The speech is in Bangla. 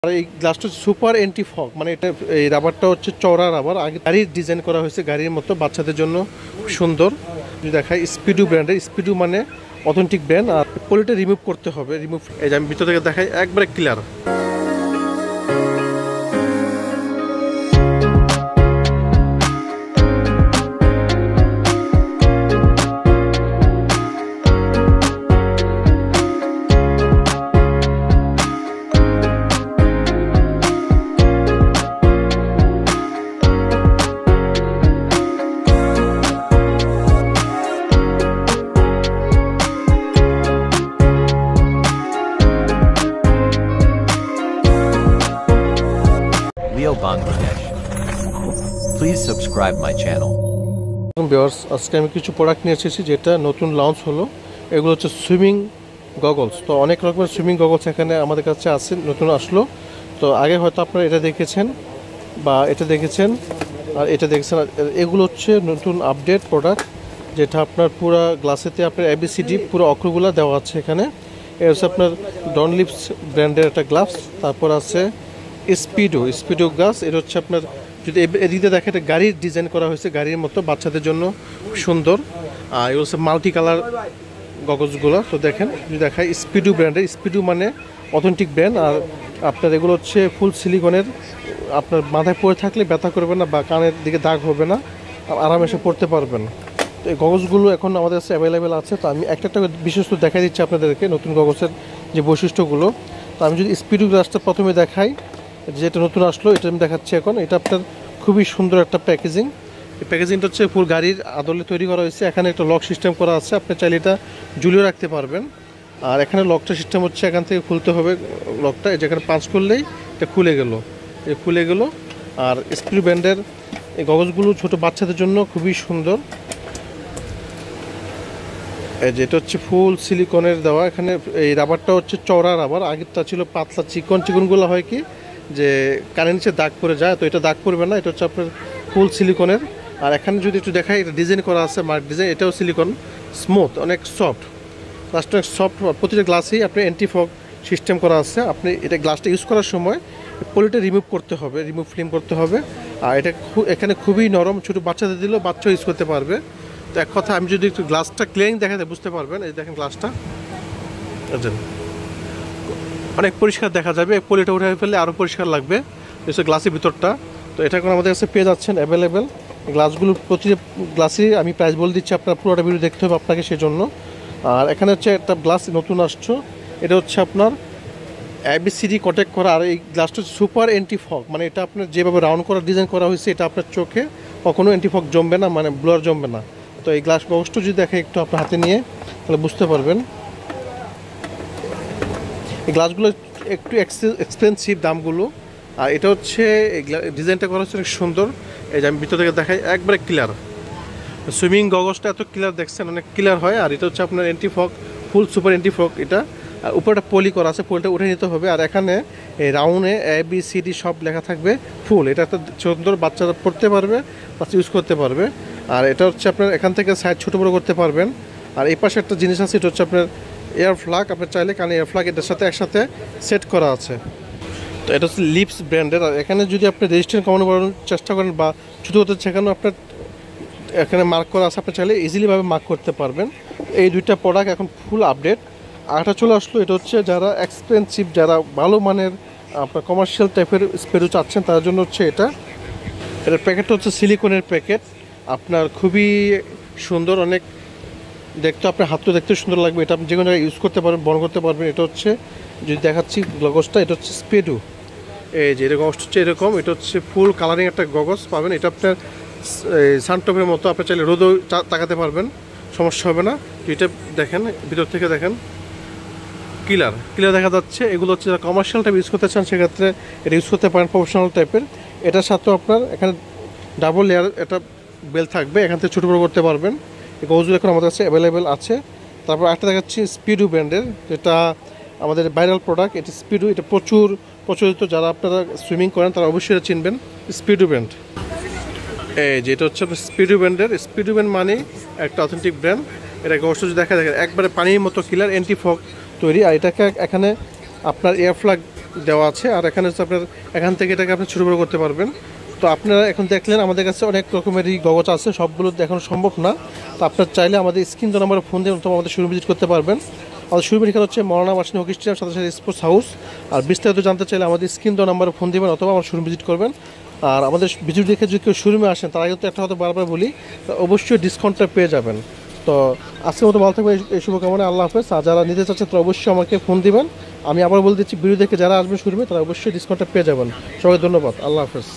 আর এই গ্লাসটা সুপার অ্যান্টি ফগ, মানে এটা এই রাবারটা হচ্ছে চওড়া রাবার, আগে গাড়ির ডিজাইন করা হয়েছে গাড়ির মতো, বাচ্চাদের জন্য সুন্দর। যদি দেখায় স্পিডু ব্র্যান্ডের, স্পিডু মানে অথেন্টিক ব্র্যান্ড। আর পলিটা রিমুভ করতে হবে, রিমুভ এই যে আমি ভিতর থেকে দেখাই একবারে clear. Leo Bangladesh. Please subscribe my channel. Viewers, আজকে আমি কিছু প্রোডাক্ট নিয়ে এসেছি যেটা নতুন লঞ্চ হলো। এগুলো হচ্ছে সুইমিং গগলস। তো অনেক রকমের সুইমিং গগলস এখানে আমাদের কাছে আছে, নতুন আসলো। তো আগে হয়তো আপনারা এটা দেখেছেন বা এটা দেখেছেন আর এটা দেখেছেন। এগুলো হচ্ছে নতুন আপডেট প্রোডাক্ট, যেটা আপনার পুরো গ্লাসেতে আপনার ABCD পুরো অক্ষরগুলো দেওয়া আছে এখানে। এটা হচ্ছে আপনার ডন লিপস ব্র্যান্ডের একটা গ্লাভস। তারপর আছে স্পিডো গ্লাস। এটা হচ্ছে আপনার যদি এদিকে দেখে এটা গাড়ির ডিজাইন করা হয়েছে গাড়ির মতো, বাচ্চাদের জন্য সুন্দর। আর এগুলো হচ্ছে মাল্টি কালার গগলসগুলো। তো দেখেন, যদি দেখায় স্পিডো ব্র্যান্ডের, স্পিডো মানে অথেন্টিক ব্র্যান্ড। আর আপনার এগুলো হচ্ছে ফুল সিলিকনের, আপনার মাথায় পরে থাকলে ব্যথা করবে না বা কানের দিকে দাগ হবে না, আরামসে পড়তে পারবেন। তো এই গগলসগুলো এখন আমাদের কাছে অ্যাভেলেবেল আছে। তো আমি একটা বিশেষ করে দেখাই দিচ্ছি আপনাদেরকে নতুন গগলসের যে বৈশিষ্ট্যগুলো। তো আমি যদি স্পিডো গ্লাসটা প্রথমে দেখাই, যেটা নতুন আসলো এটা আমি দেখাচ্ছি এখন। এটা আপনার খুবই সুন্দর একটা প্যাকেজিং। এই প্যাকেজিংটা হচ্ছে ফুল গাড়ির আদলে তৈরি করা হয়েছে। এখানে একটা লক সিস্টেম করা আছে, আপনি চাইলে এটা ঝুলিয়ে রাখতে পারবেন। আর এখানে লকটা সিস্টেম হচ্ছে এখান থেকে খুলতে হবে লকটা, যেখানে পাঁচ করলেই এটা খুলে গেল। আর স্পিডো ব্র্যান্ডের এই গগলসগুলো ছোটো বাচ্চাদের জন্য খুবই সুন্দর। এই যে এটা হচ্ছে ফুল সিলিকনের দেওয়া। এখানে এই রাবারটা হচ্ছে চওড়া রাবার, আগেরটা ছিল পাতলা চিকনগুলো হয় কি যে কানের নিচে দাগ পড়ে যায়, তো এটা দাগ পড়বে না। এটা হচ্ছে আপনার ফুল সিলিকনের। আর এখানে যদি একটু দেখাই, এটা ডিজাইন করা আছে মার্ক ডিজাইন। এটাও সিলিকন, স্মুথ, অনেক সফট, গ্লাসটা অনেক সফট। প্রতিটা গ্লাসেই আপনি অ্যান্টি ফগ সিস্টেম করা আছে। আপনি এটা গ্লাসটা ইউজ করার সময় পলিটা রিমুভ করতে হবে, ফিল্ম করতে হবে। আর এটা এখানে খুবই নরম, ছোটো বাচ্চাদের দিলেও বাচ্চা ইউজ করতে পারবে। তো এক কথা, আমি যদি একটু গ্লাসটা ক্লিয়ারিং দেখাতে বুঝতে পারবেন। এই দেখেন গ্লাসটা অনেক পরিষ্কার দেখা যাবে। পলিটা উঠে ফেললে আরও পরিষ্কার লাগবে গ্লাসের ভিতরটা। তো এটা এখন আমাদের কাছে পেয়ে যাচ্ছেন অ্যাভেলেবেল। গ্লাসগুলো প্রতিটা গ্লাসেরই আমি প্রাইস বলে দিচ্ছি, আপনার পুরোটা ভিডিও দেখতে হবে আপনাকে সেজন্য। আর এখানে হচ্ছে একটা গ্লাস নতুন আসছো, এটা হচ্ছে আপনার ABCD কন্ট্যাক্ট করা। আর এই গ্লাসটা হচ্ছে সুপার অ্যান্টি ফগ, মানে এটা আপনার যেভাবে রাউন্ড করা ডিজাইন করা হয়েছে, এটা আপনার চোখে কখনো অ্যান্টি ফগ জমবে না, মানে ব্লার জমবে না। তো এই গ্লাস বক্সটা যদি দেখে একটু আপনার হাতে নিয়ে, তাহলে বুঝতে পারবেন। এই গ্লাসগুলো একটু এক্সপেন্সিভ দামগুলো। আর এটা হচ্ছে ডিজাইনটা করা হচ্ছে অনেক সুন্দর। এই যে আমি ভিতর থেকে দেখাই একবারে ক্লিয়ার। সুইমিং গগলসটা এত ক্লিয়ার দেখছেন, অনেক ক্লিয়ার হয়। আর এটা হচ্ছে আপনার anti fog, full super anti fog এটা। আর উপরটা পলি করা আছে, পলিটা উঠে নিতে হবে। আর এখানে এই রাউন্ডে ABCD সব লেখা থাকবে ফুল। এটা একটা সুন্দর, বাচ্চারা পড়তে পারবে, বাচ্চা ইউজ করতে পারবে। আর এটা হচ্ছে আপনার এখান থেকে সাইজ ছোটো বড়ো করতে পারবেন। আর এই পাশে একটা জিনিস আছে, এটা হচ্ছে আপনার এয়ার ফ্লাগ। আপনি চাইলে কারণ এয়ার ফ্লাগ এটার সাথে একসাথে সেট করা আছে। তো এটা হচ্ছে লিপস ব্র্যান্ডের। আর এখানে যদি আপনি রেজিস্ট্রেশন কমানো বাড়ানোর চেষ্টা করেন বা ছোটো হতে সেখানে আপনার এখানে মার্ক করা আছে, আপনি চাইলে ইজিলিভাবে মার্ক করতে পারবেন। এই দুইটা প্রোডাক্ট এখন ফুল আপডেট। আরেকটা চলে আসলো, এটা হচ্ছে যারা এক্সপেন্সিভ, যারা ভালো মানের আপনার কমার্শিয়াল টাইপের স্পিডো চাচ্ছেন, তার জন্য হচ্ছে এটার প্যাকেটটা হচ্ছে সিলিকনের প্যাকেট। আপনার খুবই সুন্দর, অনেক দেখতে, আপনার হাতও দেখতে সুন্দর লাগবে। এটা আপনি যে কোনো জায়গায় ইউজ করতে পারবেন, বন্ধ করতে পারবেন। এটা হচ্ছে যদি দেখাচ্ছি গগলসটা, এটা হচ্ছে স্পিডো। এই যে এটা গগলসটা হচ্ছে এরকম, এটা হচ্ছে ফুল কালারিং একটা গগলস পাবেন। এটা আপনার সানটপের মতো, আপনি চাইলে রোদও তাকাতে পারবেন, সমস্যা হবে না। এটা দেখেন, ভিতর থেকে দেখেন ক্লিয়ার দেখা যাচ্ছে। এগুলো হচ্ছে যারা কমার্শিয়াল টাইপ ইউজ করতে চান, সেক্ষেত্রে এটা ইউজ করতে পারেন, প্রফেশনাল টাইপের। এটার সাথেও আপনার এখানে ডাবল লেয়ার একটা বেল থাকবে, এখান থেকে ছোটো বড়ো করতে পারবেন। এই গগলসগুলো এখন আমাদের কাছে অ্যাভেলেবেল আছে। তারপর একটা দেখাচ্ছি স্পিডো ব্র্যান্ডের, যেটা আমাদের ভাইরাল প্রোডাক্ট। এটা স্পিডো, এটা প্রচুর প্রচলিত। যারা আপনারা সুইমিং করেন তারা অবশ্যই এটা চিনবেন, স্পিডো ব্র্যান্ড। এই যে এটা হচ্ছে স্পিডো ব্র্যান্ডের। স্পিডো ব্র্যান্ড মানে একটা অথেন্টিক ব্র্যান্ড। এটা গগলসটা যদি দেখেন একবারে পানির মতো ক্লিয়ার, অ্যান্টি ফগ তৈরি। আর এটাকে এখানে আপনার এয়ার ফ্লাগ দেওয়া আছে। আর এখানে হচ্ছে আপনার এখান থেকে এটাকে আপনি ছোটো বড়ো করতে পারবেন। তো আপনারা এখন দেখলেন আমাদের কাছে অনেক রকমেরই গগচ আছে, সবগুলো দেখানো সম্ভব না। তো আপনার চাইলে আমাদের স্ক্রিন নাম্বারে ফোন দিয়ে অথবা আমাদের শোরুম ভিজিট করতে পারবেন। আমাদের শোরুমের এখানে হচ্ছে মৌলানা ভাসানী হকি স্টেডিয়াম সাথে সাথে স্পোর্টস হাউস। আর বিস্তারিত জানতে চাইলে আমাদের স্ক্রিন নাম্বারে ফোন দেবেন অথবা আমার শোরুম ভিজিট করবেন। আর আমাদের ভিডিও দেখে যদি কেউ শোরুমে আসেন তারা কিন্তু একটা কথা বারবার বলি, অবশ্যই ডিসকাউন্টটা পেয়ে যাবেন। তো আজকের মতো ভালো থাকবে, এই শুভকামনা। আল্লাহ হাফেজ। আর যারা নিতে চাচ্ছেন তারা অবশ্যই আমাকে ফোন দিবেন। আমি আবার বলে দিচ্ছি, ভিডিও দেখে যারা আসবেন শোরুমে তারা অবশ্যই ডিসকাউন্টটা পেয়ে যাবেন। সবাই ধন্যবাদ। আল্লাহ হাফেজ।